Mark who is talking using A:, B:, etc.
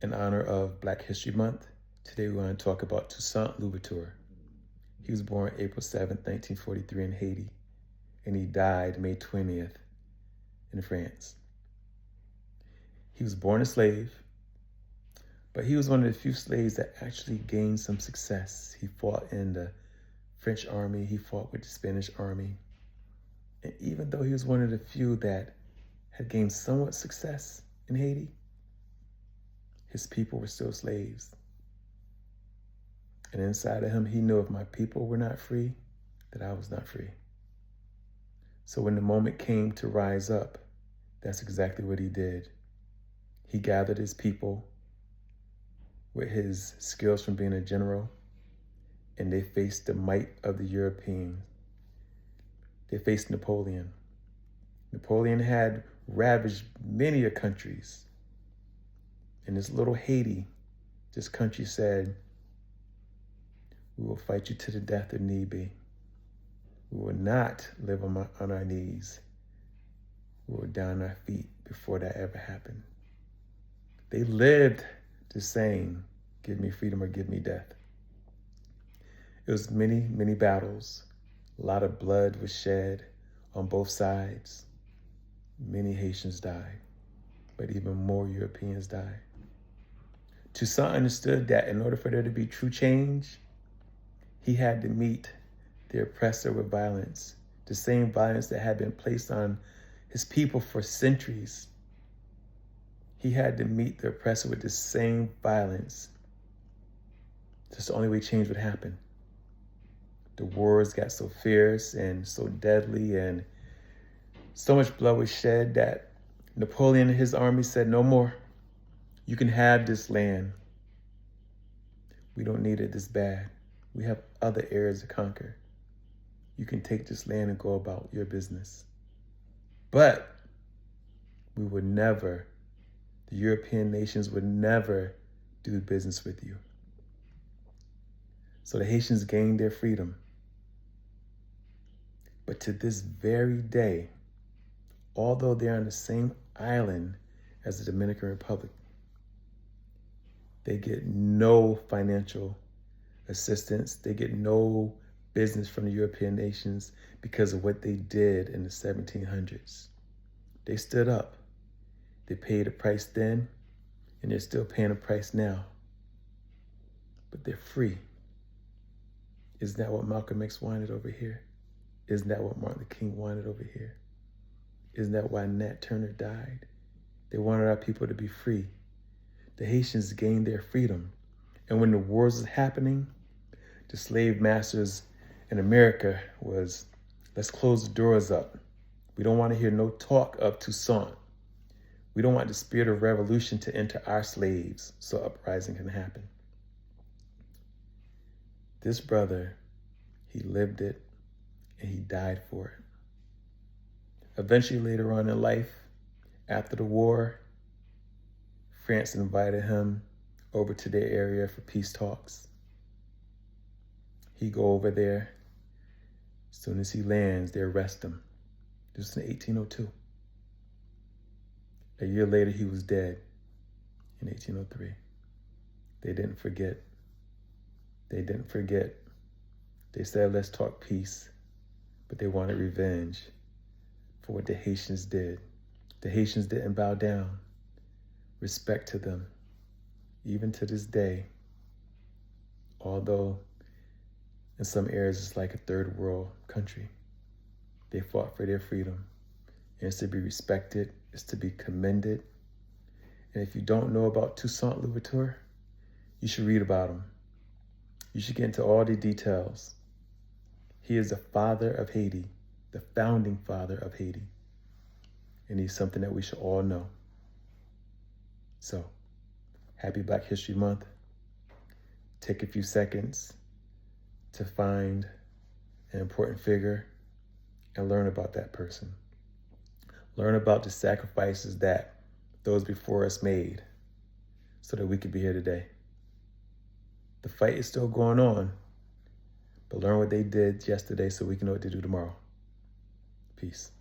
A: In honor of Black History Month, today we're going to talk about Toussaint Louverture. He was born April 7th, 1943 in Haiti, and he died May 20th in France. He was born a slave, but he was one of the few slaves that actually gained some success. He fought in the French army, he fought with the Spanish army, and even though he was one of the few that had gained somewhat success in Haiti, his people were still slaves. And inside of him, he knew if my people were not free, that I was not free. So when the moment came to rise up, that's exactly what he did. He gathered his people with his skills from being a general, and they faced the might of the Europeans. They faced Napoleon. Napoleon had ravaged many countries. In this little Haiti, this country said, "We will fight you to the death if need be. We will not live on our knees. We will die on our feet before that ever happened." They lived the saying, "Give me freedom or give me death." It was many, many battles. A lot of blood was shed on both sides. Many Haitians died, but even more Europeans died. Toussaint understood that in order for there to be true change, he had to meet the oppressor with violence, the same violence that had been placed on his people for centuries. He had to meet the oppressor with the same violence. That's the only way change would happen. The wars got so fierce and so deadly, and so much blood was shed that Napoleon and his army said, "No more. You can have this land. We don't need it this bad. We have other areas to conquer. You can take this land and go about your business. But we would never, the European nations would never do business with you." So the Haitians gained their freedom. But to this very day, although they're on the same island as the Dominican Republic, they get no financial assistance. They get no business from the European nations because of what they did in the 1700s. They stood up. They paid a price then, and they're still paying a price now. But they're free. Isn't that what Malcolm X wanted over here? Isn't that what Martin Luther King wanted over here? Isn't that why Nat Turner died? They wanted our people to be free. The Haitians gained their freedom. And when the wars was happening, the slave masters in America was, "Let's close the doors up. We don't want to hear no talk of Toussaint. We don't want the spirit of revolution to enter our slaves so uprising can happen." This brother, he lived it and he died for it. Eventually, later on in life, after the war, France invited him over to their area for peace talks. He go over there. As soon as he lands, they arrest him. This was in 1802. A year later, he was dead in 1803. They didn't forget. They didn't forget. They said, "Let's talk peace," but they wanted revenge for what the Haitians did. The Haitians didn't bow down. Respect to them. Even to this day, although in some areas it's like a third world country, they fought for their freedom. And it's to be respected, it's to be commended. And if you don't know about Toussaint Louverture, you should read about him. You should get into all the details. He is the father of Haiti, the founding father of Haiti. And he's something that we should all know. So, happy Black History Month. Take a few seconds to find an important figure and learn about that person. Learn about the sacrifices that those before us made so that we could be here today. The fight is still going on, but learn what they did yesterday so we can know what to do tomorrow. Peace.